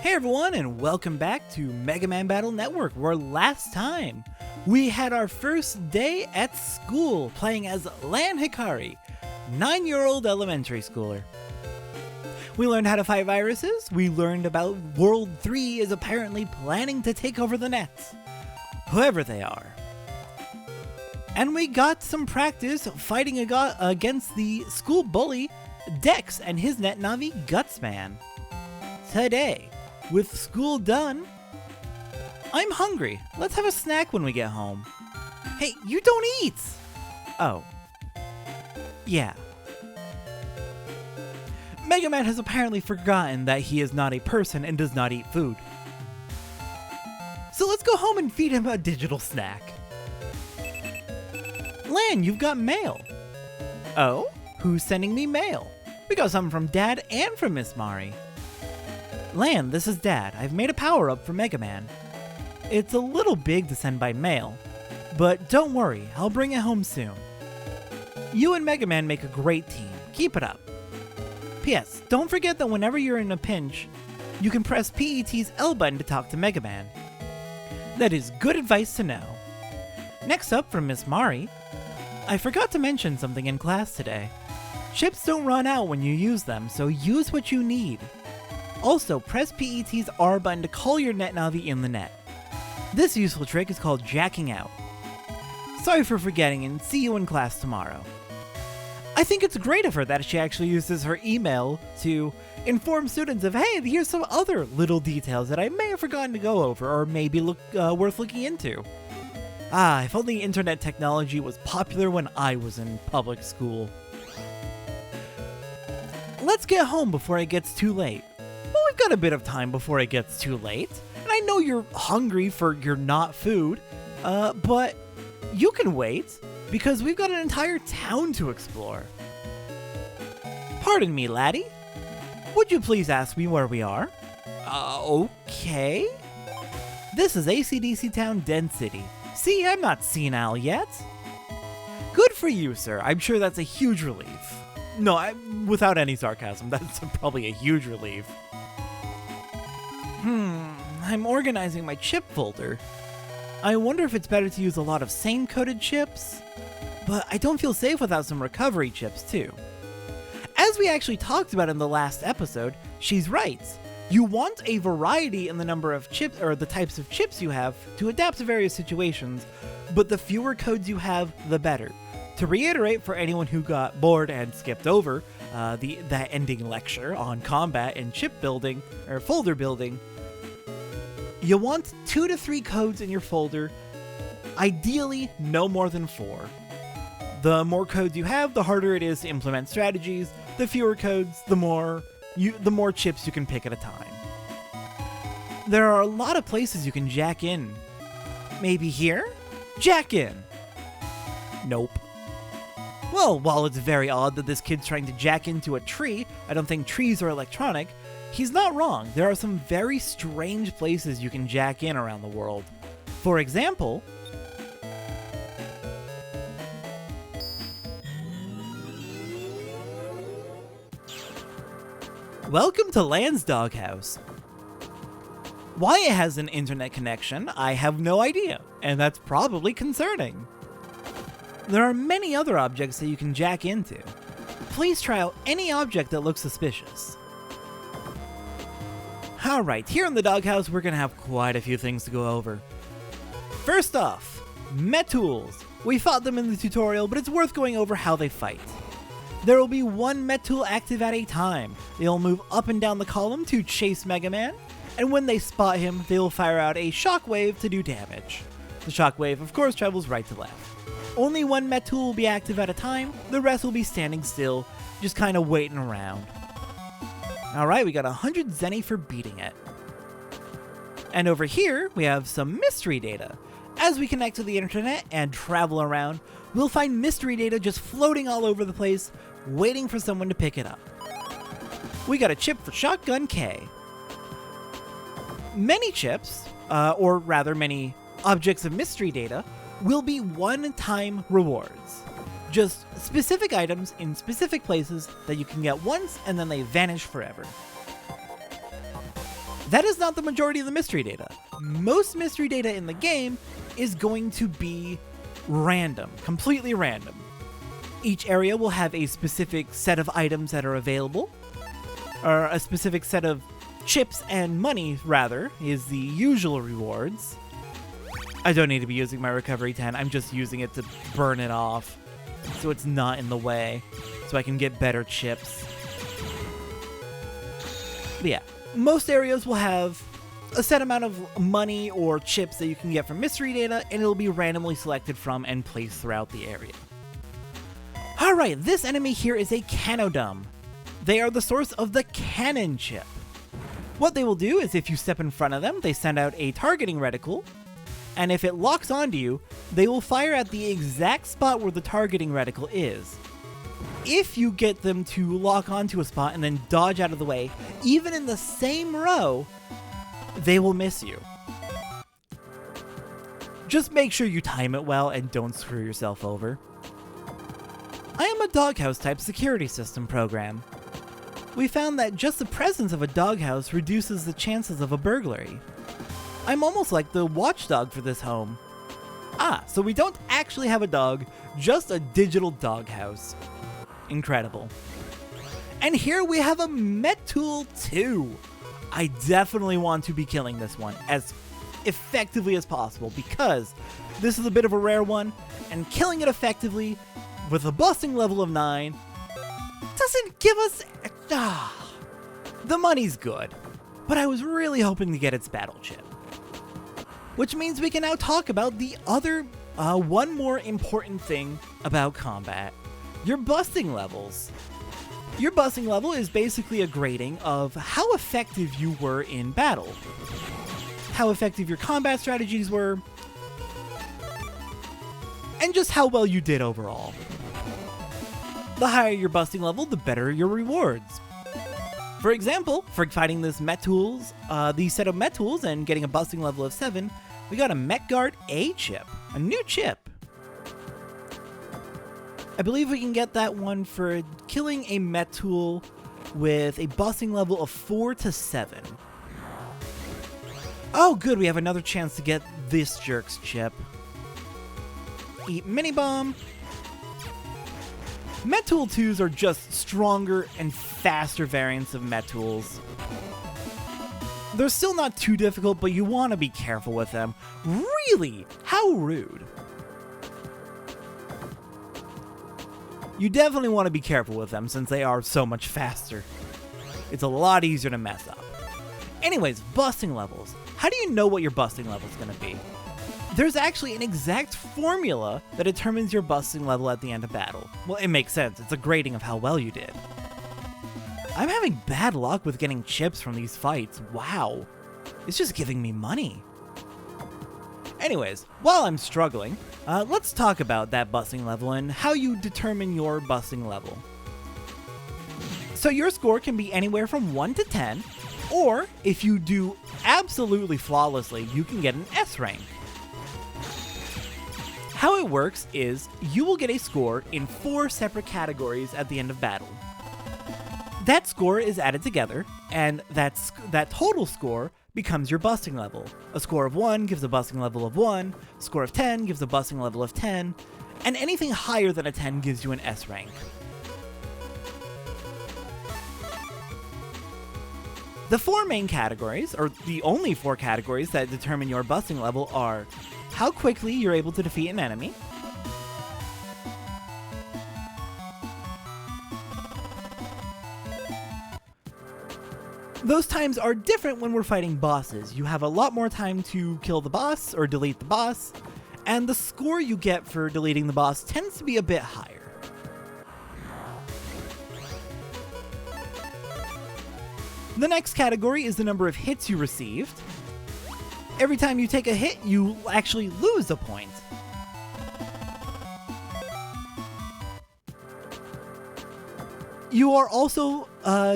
Hey everyone, and welcome back to Mega Man Battle Network, where last time we had our first day at school playing as Lan Hikari, 9-year-old elementary schooler. We learned how to fight viruses, we learned about World 3 is apparently planning to take over the nets, whoever they are. And we got some practice fighting against the school bully, Dex, and his net Navi, Gutsman. Today, with school done, I'm hungry. Let's have a snack when we get home. Hey, you don't eat! Oh. Yeah. Mega Man has apparently forgotten that he is not a person and does not eat food. So let's go home and feed him a digital snack. Lan, you've got mail. Oh? Who's sending me mail? We got some from Dad and from Miss Mari. Lan, this is Dad. I've made a power-up for Mega Man. It's a little big to send by mail, but don't worry, I'll bring it home soon. You and Mega Man make a great team. Keep it up. P.S. Don't forget that whenever you're in a pinch, you can press PET's L button to talk to Mega Man. That is good advice to know. Next up from Miss Mari, I forgot to mention something in class today. Chips don't run out when you use them, so use what you need. Also, press PET's R button to call your net Navi in the net. This useful trick is called jacking out. Sorry for forgetting, and see you in class tomorrow. I think it's great of her that she actually uses her email to inform students of, hey, here's some other little details that I may have forgotten to go over or maybe worth looking into. Ah, if only internet technology was popular when I was in public school. Let's get home before it gets too late. Well, we've got a bit of time before it gets too late, and I know you're hungry for your not food, but you can wait, because we've got an entire town to explore. Pardon me, laddie. Would you please ask me where we are? Okay. This is ACDC Town, Den City. See, I'm not senile yet. Good for you, sir. I'm sure that's a huge relief. No, without any sarcasm, that's probably a huge relief. I'm organizing my chip folder. I wonder if it's better to use a lot of same-coded chips, but I don't feel safe without some recovery chips too. As we actually talked about in the last episode, she's right. You want a variety in the number of chips, or the types of chips you have, to adapt to various situations, but the fewer codes you have, the better. To reiterate for anyone who got bored and skipped over that ending lecture on combat and chip building, or folder building, you want 2 to 3 codes in your folder, ideally no more than 4. The more codes you have, the harder it is to implement strategies. The fewer codes, the more chips you can pick at a time. There are a lot of places you can jack in. Maybe here? Jack in. Nope. Well, while it's very odd that this kid's trying to jack into a tree, I don't think trees are electronic, he's not wrong. There are some very strange places you can jack in around the world. For example, welcome to Lan's Doghouse. Why it has an internet connection, I have no idea, and that's probably concerning. There are many other objects that you can jack into. Please try out any object that looks suspicious. Alright, here in the doghouse we're gonna have quite a few things to go over. First off, Metools. We fought them in the tutorial, but it's worth going over how they fight. There will be one Metool active at a time. They'll move up and down the column to chase Mega Man, and when they spot him, they will fire out a shockwave to do damage. The shockwave, of course, travels right to left. Only one Metool will be active at a time, the rest will be standing still, just kinda waiting around. Alright, we got 100 Zenny for beating it. And over here, we have some mystery data. As we connect to the internet and travel around, we'll find mystery data just floating all over the place, waiting for someone to pick it up. We got a chip for Shotgun K. Many chips, or rather many objects of mystery data, will be one-time rewards. Just specific items in specific places that you can get once and then they vanish forever. That is not the majority of the mystery data. Most mystery data in the game is going to be random, completely random. Each area will have a specific set of items that are available, or a specific set of chips and money, rather, is the usual rewards. I don't need to be using my recovery 10, I'm just using it to burn it off, so it's not in the way, so I can get better chips. But yeah, most areas will have a set amount of money or chips that you can get from mystery data, and it'll be randomly selected from and placed throughout the area. Alright, this enemy here is a Canodum. They are the source of the cannon chip. What they will do is if you step in front of them, they send out a targeting reticle, and if it locks onto you, they will fire at the exact spot where the targeting reticle is. If you get them to lock onto a spot and then dodge out of the way, even in the same row, they will miss you. Just make sure you time it well and don't screw yourself over. I am a doghouse type security system program. We found that just the presence of a doghouse reduces the chances of a burglary. I'm almost like the watchdog for this home. So we don't actually have a dog, just a digital doghouse. Incredible. And here we have a Metool 2. I definitely want to be killing this one as effectively as possible because this is a bit of a rare one, and killing it effectively with a busting level of 9 doesn't give us... the money's good, but I was really hoping to get its battle chip. Which means we can now talk about the other, one more important thing about combat. Your busting levels. Your busting level is basically a grading of how effective you were in battle, how effective your combat strategies were, and just how well you did overall. The higher your busting level, the better your rewards. For example, for fighting this Metools, the set of Metools and getting a busting level of 7, we got a Metguard A chip, a new chip. I believe we can get that one for killing a Metool with a busting level of 4 to 7. Oh good, we have another chance to get this jerk's chip. Eat mini bomb. Metool 2s are just stronger and faster variants of Metools. They're still not too difficult, but you want to be careful with them. Really? How rude. You definitely want to be careful with them since they are so much faster. It's a lot easier to mess up. Anyways, busting levels. How do you know what your busting level is going to be? There's actually an exact formula that determines your busting level at the end of battle. Well, it makes sense. It's a grading of how well you did. I'm having bad luck with getting chips from these fights. Wow. It's just giving me money. Anyways, while I'm struggling, let's talk about that busting level and how you determine your busting level. So your score can be anywhere from 1 to 10, or if you do absolutely flawlessly, you can get an S rank. How it works is you will get a score in 4 separate categories at the end of battle. That score is added together, and that total score becomes your busting level. A score of 1 gives a busting level of 1, a score of 10 gives a busting level of 10, and anything higher than a 10 gives you an S rank. The 4 main categories, or the only 4 categories that determine your busting level, are how quickly you're able to defeat an enemy, those times are different when we're fighting bosses. You have a lot more time to kill the boss or delete the boss, and the score you get for deleting the boss tends to be a bit higher. The next category is the number of hits you received. Every time you take a hit, you actually lose a point. You are also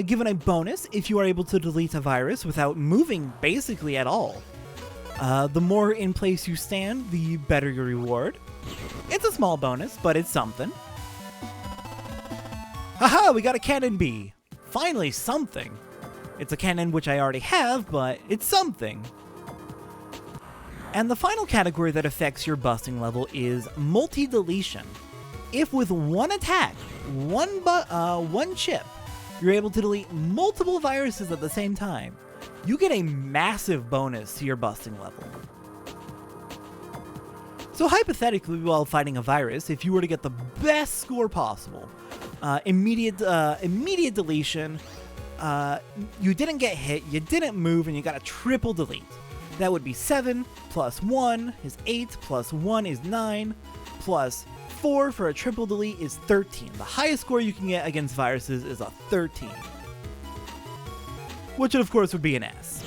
given a bonus if you are able to delete a virus without moving basically at all. The more in place you stand, the better your reward. It's a small bonus, but it's something. Haha, we got a Cannon B. Finally something. It's a cannon which I already have, but it's something. And the final category that affects your busting level is multi-deletion. If with one attack, one chip, you're able to delete multiple viruses at the same time, you get a massive bonus to your busting level. So hypothetically, while fighting a virus, if you were to get the best score possible, immediate deletion, you didn't get hit, you didn't move, and you got a triple delete. That would be 7 plus 1 is 8 plus 1 is 9 plus 4 for a triple delete is 13. The highest score you can get against viruses is a 13. Which of course would be an S.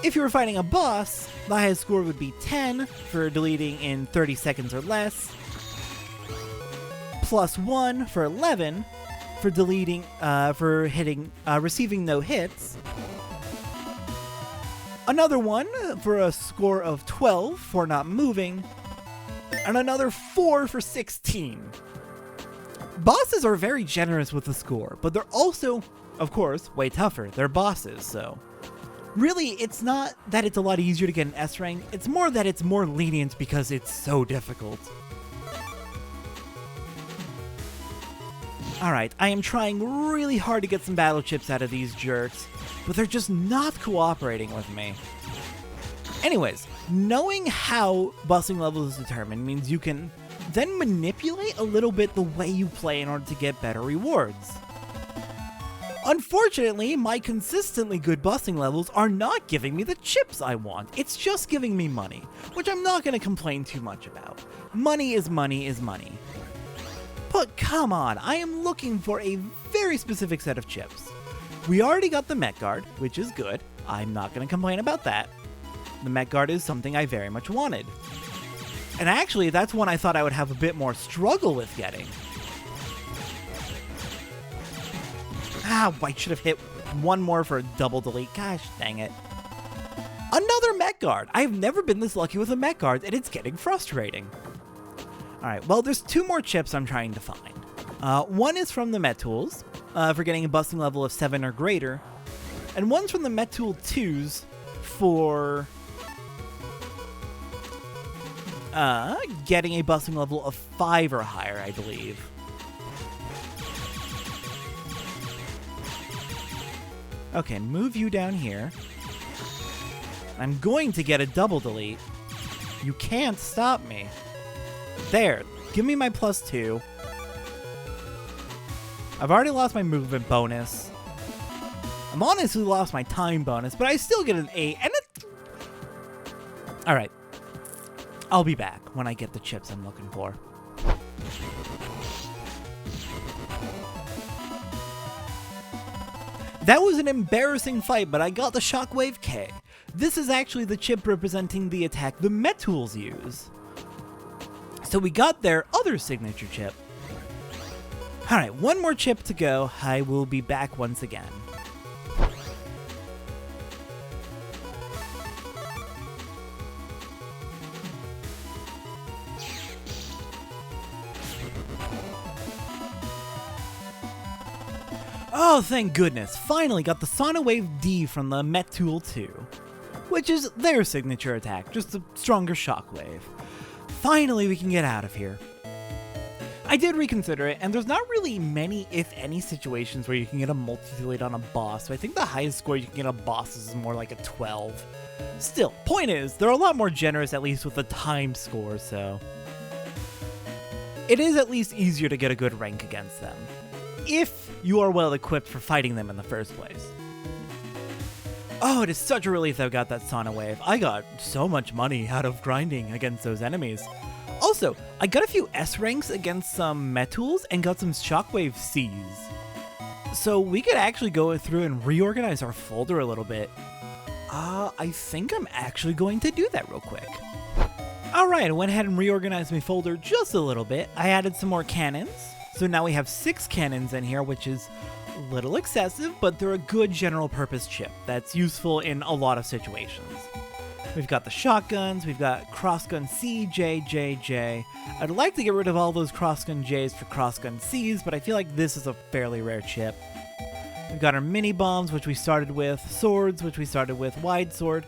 If you were fighting a boss, the highest score would be 10 for deleting in 30 seconds or less, plus 1 for 11 for deleting, receiving no hits, another one for a score of 12 for not moving, and another 4 for 16. Bosses are very generous with the score, but they're also, of course, way tougher. They're bosses, so really, it's not that it's a lot easier to get an S rank, it's more that it's more lenient because it's so difficult. Alright, I am trying really hard to get some battle chips out of these jerks, but they're just not cooperating with me. Anyways, knowing how busting level is determined means you can then manipulate a little bit the way you play in order to get better rewards. Unfortunately, my consistently good busting levels are not giving me the chips I want. It's just giving me money, which I'm not going to complain too much about. Money is money is money. But come on, I am looking for a very specific set of chips. We already got the Met Guard, which is good. I'm not going to complain about that. The Met Guard is something I very much wanted. And actually, that's one I thought I would have a bit more struggle with getting. I should have hit one more for a double delete. Gosh, dang it. Another Met Guard. I've never been this lucky with a Met Guard, and it's getting frustrating. Alright, well, there's 2 more chips I'm trying to find. One is from the Met Tools, for getting a busting level of 7 or greater, and one's from the Met Tool 2s for getting a busting level of 5 or higher, I believe. Okay, move you down here. I'm going to get a double delete. You can't stop me. There, give me my +2. I've already lost my movement bonus. I'm honestly lost my time bonus, but I still get an 8, and it... Alright. I'll be back when I get the chips I'm looking for. That was an embarrassing fight, but I got the Shockwave K. This is actually the chip representing the attack the Met Tools use. So we got their other signature chip. Alright, one more chip to go. I will be back once again. Oh, thank goodness. Finally got the Sonawave D from the Met Tool 2, which is their signature attack, just a stronger shockwave. Finally, we can get out of here. I did reconsider it, and there's not really many, if any, situations where you can get a multi-delete on a boss, so I think the highest score you can get on bosses is more like a 12. Still, point is, they're a lot more generous, at least with the time score, so it is at least easier to get a good rank against them, if you are well equipped for fighting them in the first place. Oh, it is such a relief that I got that Sonawave. I got so much money out of grinding against those enemies. Also, I got a few S ranks against some Met Tools and got some Shockwave Cs. So we could actually go through and reorganize our folder a little bit. I think I'm actually going to do that real quick. Alright, I went ahead and reorganized my folder just a little bit. I added some more cannons. So now we have 6 cannons in here, which is a little excessive, but they're a good general purpose chip that's useful in a lot of situations. We've got the shotguns, we've got crossgun C, J, J, J. I'd like to get rid of all those crossgun Js for crossgun Cs, but I feel like this is a fairly rare chip. We've got our mini bombs, which we started with, swords, which we started with, wide sword,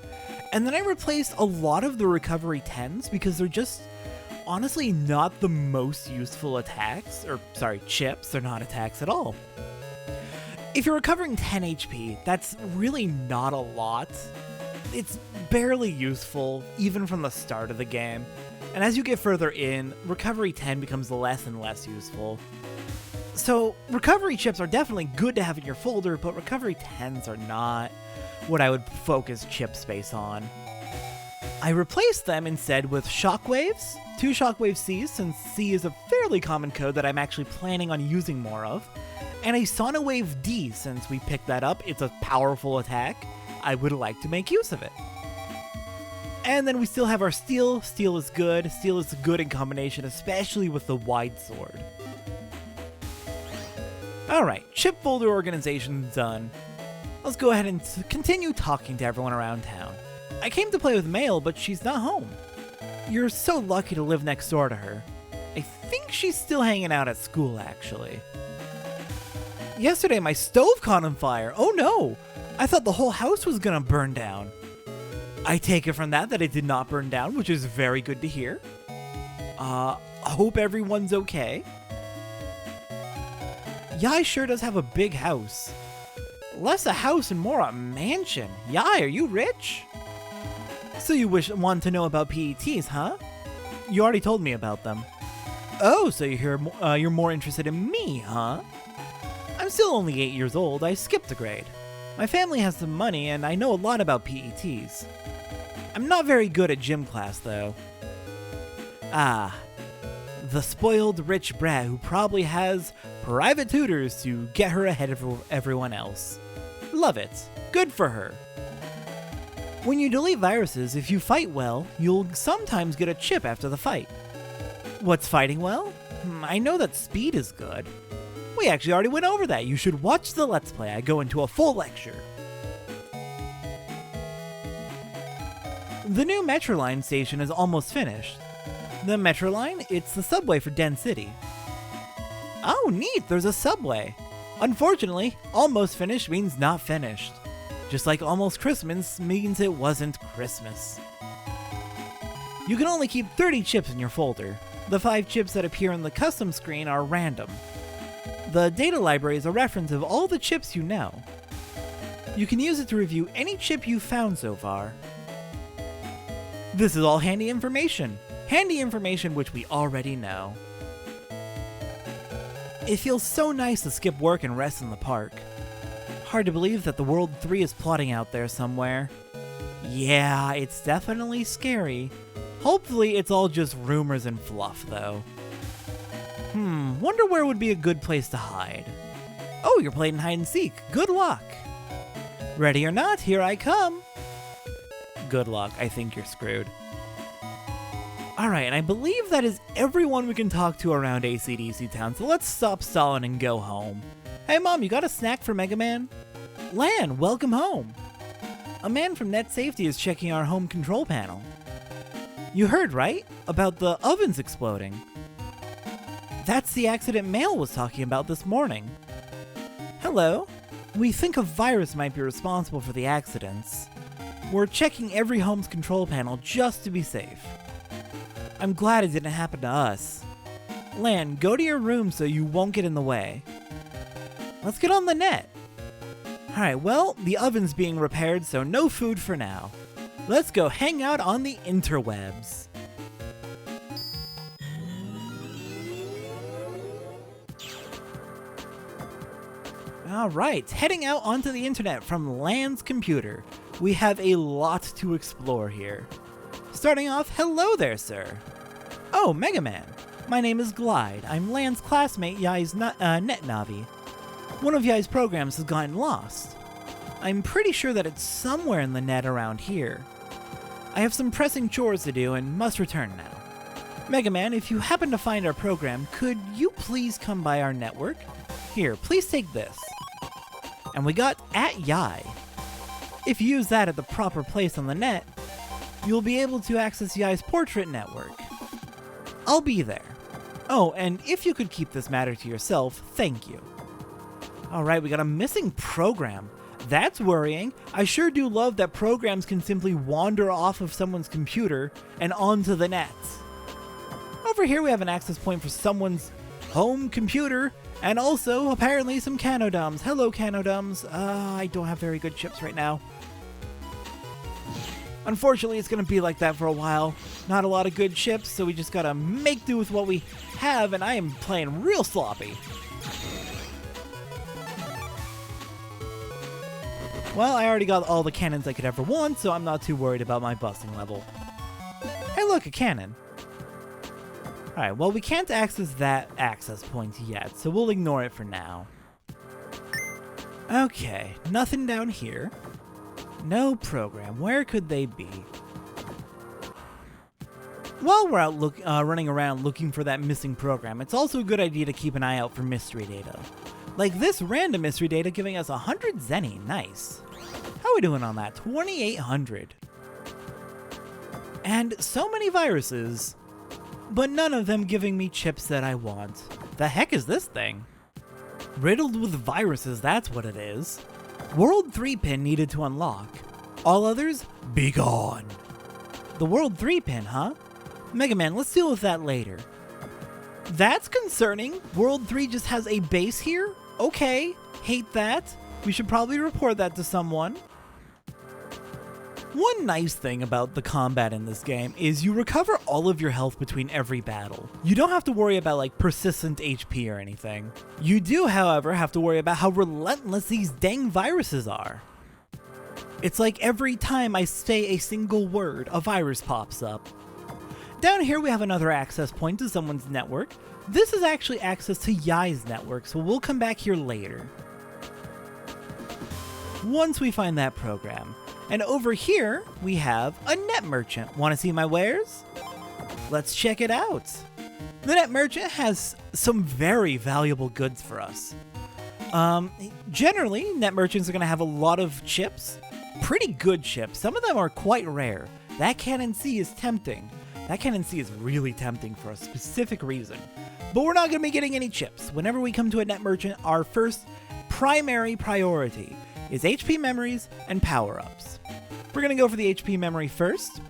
and then I replaced a lot of the recovery 10s because they're just honestly not the most useful attacks, or sorry, chips. They're not attacks at all. If you're recovering 10 HP, that's really not a lot. It's barely useful, even from the start of the game. And as you get further in, recovery 10 becomes less and less useful. So, recovery chips are definitely good to have in your folder, but recovery 10s are not what I would focus chip space on. I replaced them instead with shockwaves, 2 shockwave Cs, since C is a fairly common code that I'm actually planning on using more of, and a Sonowave D, since we picked that up. It's a powerful attack. I would like to make use of it. And then we still have our steel. Steel is good. Steel is good in combination, especially with the wide sword. Alright, chip folder organization done. Let's go ahead and continue talking to everyone around town. I came to play with Mail, but she's not home. You're so lucky to live next door to her. I think she's still hanging out at school, actually. Yesterday, my stove caught on fire. Oh no! I thought the whole house was gonna burn down. I take it from that it did not burn down, which is very good to hear. I hope everyone's okay. Yai sure does have a big house. Less a house and more a mansion. Yai, are you rich? So you want to know about PETs, huh? You already told me about them. Oh, so you're more interested in me, huh? I'm still only 8 years old. I skipped a grade. My family has some money, and I know a lot about PETs. I'm not very good at gym class, though. Ah, the spoiled rich brat who probably has private tutors to get her ahead of everyone else. Love it. Good for her. When you delete viruses, if you fight well, you'll sometimes get a chip after the fight. What's fighting well? I know that speed is good. We actually already went over that. You should watch the Let's Play. I go into a full lecture. The new Metroline station is almost finished. The Metroline? It's the subway for Den City. Oh, neat, there's a subway. Unfortunately, almost finished means not finished. Just like almost Christmas means it wasn't Christmas. You can only keep 30 chips in your folder. The 5 chips that appear on the custom screen are random. The data library is a reference of all the chips you know. You can use it to review any chip you've found so far. This is all handy information. Handy information which we already know. It feels so nice to skip work and rest in the park. Hard to believe that the World 3 is plotting out there somewhere. Yeah, it's definitely scary. Hopefully it's all just rumors and fluff, though. Wonder where would be a good place to hide. Oh, you're playing hide and seek. Good luck. Ready or not, here I come. Good luck. I think you're screwed. Alright, and I believe that is everyone we can talk to around ACDC Town, so let's stop stalling and go home. Hey Mom, you got a snack for Mega Man? Lan, welcome home. A man from Net Safety is checking our home control panel. You heard, right? About the ovens exploding. That's the accident Mail was talking about this morning. Hello. We think a virus might be responsible for the accidents. We're checking every home's control panel just to be safe. I'm glad it didn't happen to us. Lan, go to your room so you won't get in the way. Let's get on the net. Alright, well, the oven's being repaired, so no food for now. Let's go hang out on the interwebs. Alright, heading out onto the internet from Lan's computer. We have a lot to explore here. Starting off, hello there, sir. Oh, Mega Man. My name is Glide. I'm Lan's classmate Yai's NetNavi. One of Yai's programs has gotten lost. I'm pretty sure that it's somewhere in the net around here. I have some pressing chores to do and must return now. Mega Man, if you happen to find our program, could you please come by our network? Here, please take this. And we got @Yai. If you use that at the proper place on the net, you'll be able to access Yai's portrait network. I'll be there. Oh, and if you could keep this matter to yourself, thank you. Alright, we got a missing program. That's worrying. I sure do love that programs can simply wander off of someone's computer and onto the net. Over here we have an access point for someone's home computer, and also apparently some Canodums. Hello Canodums. I don't have very good chips right now. Unfortunately, it's going to be like that for a while. Not a lot of good chips, so we just gotta make do with what we have, and I am playing real sloppy. Well, I already got all the cannons I could ever want, so I'm not too worried about my busting level. Hey look, a cannon. Alright, well we can't access that access point yet, so we'll ignore it for now. Okay, nothing down here. No program. Where could they be? While we're out running around looking for that missing program, it's also a good idea to keep an eye out for mystery data. Like this random mystery data giving us 100 Zenny. Nice. How are we doing on that? 2,800. And so many viruses, but none of them giving me chips that I want. The heck is this thing? Riddled with viruses, that's what it is. World 3 pin needed to unlock. All others, be gone. The World 3 pin, huh? Mega Man, let's deal with that later. That's concerning. World 3 just has a base here? Okay, hate that. We should probably report that to someone. One nice thing about the combat in this game is you recover all of your health between every battle. You don't have to worry about like persistent HP or anything. You do, however, have to worry about how relentless these dang viruses are. It's like every time I say a single word, a virus pops up. Down here we have another access point to someone's network. This is actually access to Yai's network, so we'll come back here later. Once we find that program. And over here, we have a net merchant. Want to see my wares? Let's check it out. The net merchant has some very valuable goods for us. Generally, net merchants are going to have a lot of chips. Pretty good chips. Some of them are quite rare. That Cannon C is tempting. That Cannon C is really tempting for a specific reason. But we're not going to be getting any chips. Whenever we come to a net merchant, our first primary priority is HP memories and power-ups. We're going to go for the HP memory first.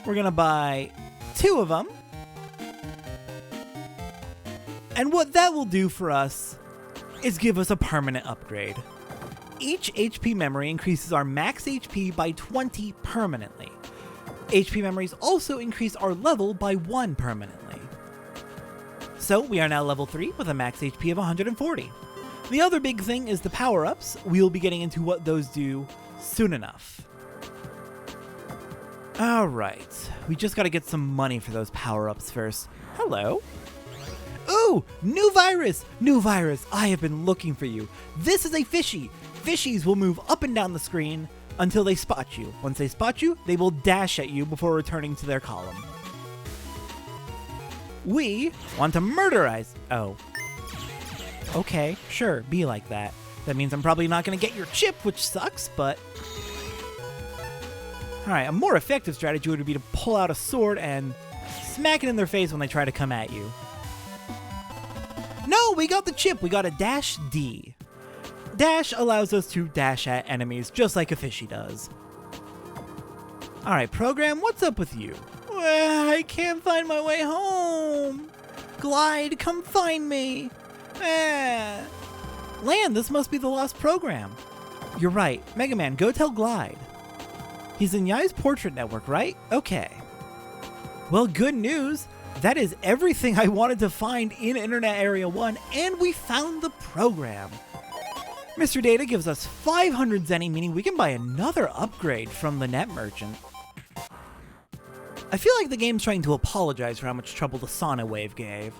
We're going to buy 2 of them. And what that will do for us is give us a permanent upgrade. Each HP memory increases our max HP by 20 permanently. HP memories also increase our level by 1 permanently. So we are now level 3 with a max HP of 140. The other big thing is the power-ups. We'll be getting into what those do soon enough. Alright, we just gotta get some money for those power-ups first. Hello? Ooh, new virus! New virus, I have been looking for you. This is a fishy. Fishies will move up and down the screen until they spot you. Once they spot you, they will dash at you before returning to their column. We want to murderize... Oh. Okay, sure, be like that. That means I'm probably not going to get your chip, which sucks, but... Alright, a more effective strategy would be to pull out a sword and smack it in their face when they try to come at you. No, we got the chip! We got a Dash D. Dash allows us to dash at enemies, just like a fishy does. Alright, program, what's up with you? I can't find my way home! Glide, come find me! Land, this must be the lost program. You're right. Mega Man, go tell Glide. He's in Yai's portrait network, right? Okay. Well, good news. That is everything I wanted to find in Internet Area 1, and we found the program. Mr. Data gives us 500 Zenny, meaning we can buy another upgrade from the net merchant. I feel like the game's trying to apologize for how much trouble the Sonic Wave gave.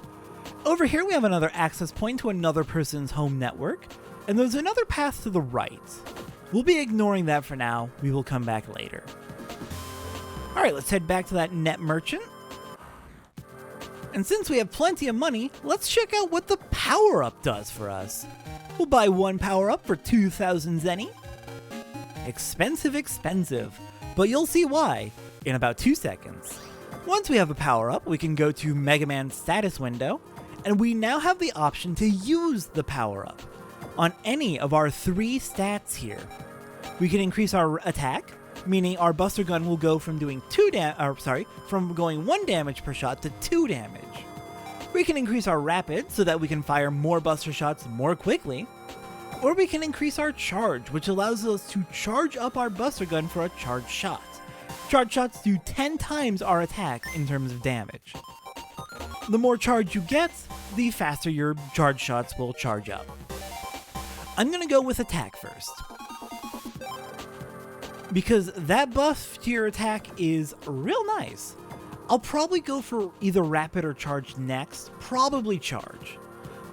Over here we have another access point to another person's home network, and there's another path to the right. We'll be ignoring that for now. We will come back later. Alright, let's head back to that net merchant. And since we have plenty of money, let's check out what the power-up does for us. We'll buy 1 power-up for 2,000 Zenny. Expensive, expensive. But you'll see why in about 2 seconds. Once we have a power-up, we can go to Mega Man's status window, and we now have the option to use the power-up. on any of our 3 stats here. We can increase our attack, meaning our Buster Gun will go from doing from going 1 damage per shot to 2 damage. We can increase our rapid so that we can fire more Buster Shots more quickly. Or we can increase our charge, which allows us to charge up our Buster Gun for a charged shot. Charged shots do 10 times our attack in terms of damage. The more charge you get, the faster your charged shots will charge up. I'm gonna go with attack first, because that buff to your attack is real nice. I'll probably go for either rapid or charge next, probably charge.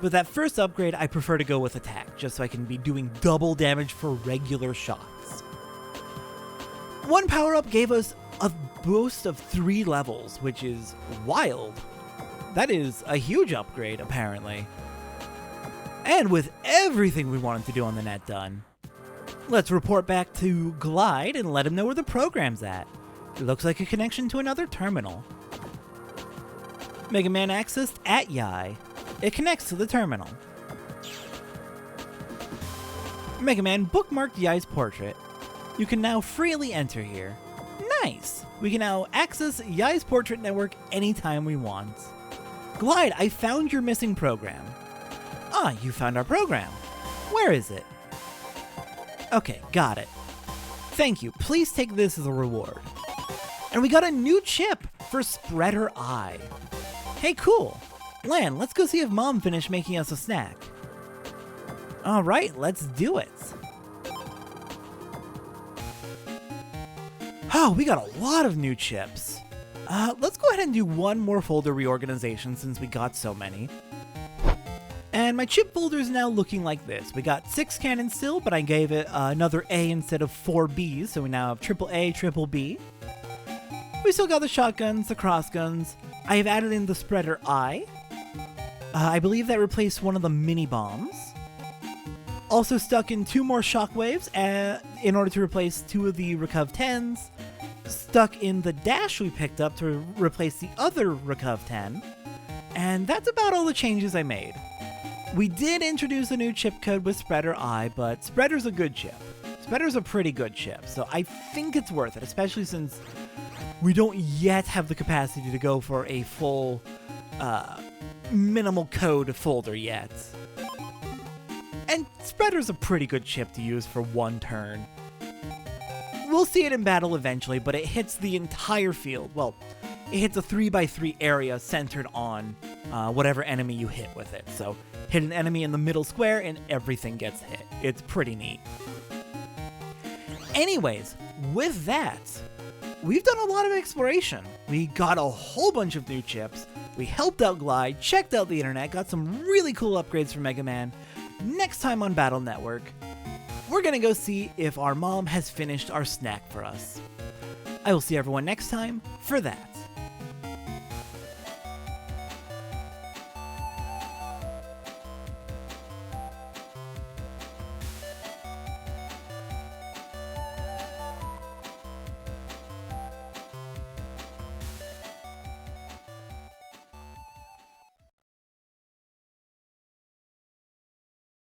But that first upgrade, I prefer to go with attack, just so I can be doing double damage for regular shots. One power-up gave us a boost of 3 levels, which is wild. That is a huge upgrade, apparently. And with everything we wanted to do on the net done, let's report back to Glide and let him know where the program's at. It looks like a connection to another terminal. Mega Man accessed at Yai. It connects to the terminal. Mega Man bookmarked Yai's portrait. You can now freely enter here. Nice! We can now access Yai's portrait network anytime we want. Glide, I found your missing program. Ah, you found our program. Where is it? Okay, got it. Thank you. Please take this as a reward. And we got a new chip for Spreader Eye. Hey, cool. Lan, let's go see if Mom finished making us a snack. Alright, let's do it. Oh, we got a lot of new chips. Let's go ahead and do one more folder reorganization since we got so many. And my chip folder is now looking like this. We got 6 cannons still, but I gave it another A instead of 4 Bs, so we now have triple A, triple B. We still got the shotguns, the crossguns. I have added in the Spreader Eye. I believe that replaced one of the mini bombs. Also stuck in 2 more shockwaves in order to replace 2 of the Recuv 10s. Stuck in the dash we picked up to replace the other Recuv 10. And that's about all the changes I made. We did introduce a new chip code with Spreader Eye, but Spreader's a good chip. Spreader's a pretty good chip, so I think it's worth it, especially since we don't yet have the capacity to go for a full minimal code folder yet. And Spreader's a pretty good chip to use for 1 turn. We'll see it in battle eventually, but it hits the entire field. Well, it hits a 3x3 area centered on whatever enemy you hit with it. So hit an enemy in the middle square and everything gets hit. It's pretty neat. Anyways, with that, we've done a lot of exploration. We got a whole bunch of new chips. We helped out Glide, checked out the internet, got some really cool upgrades for Mega Man. Next time on Battle Network, we're gonna go see if our mom has finished our snack for us. I will see everyone next time for that.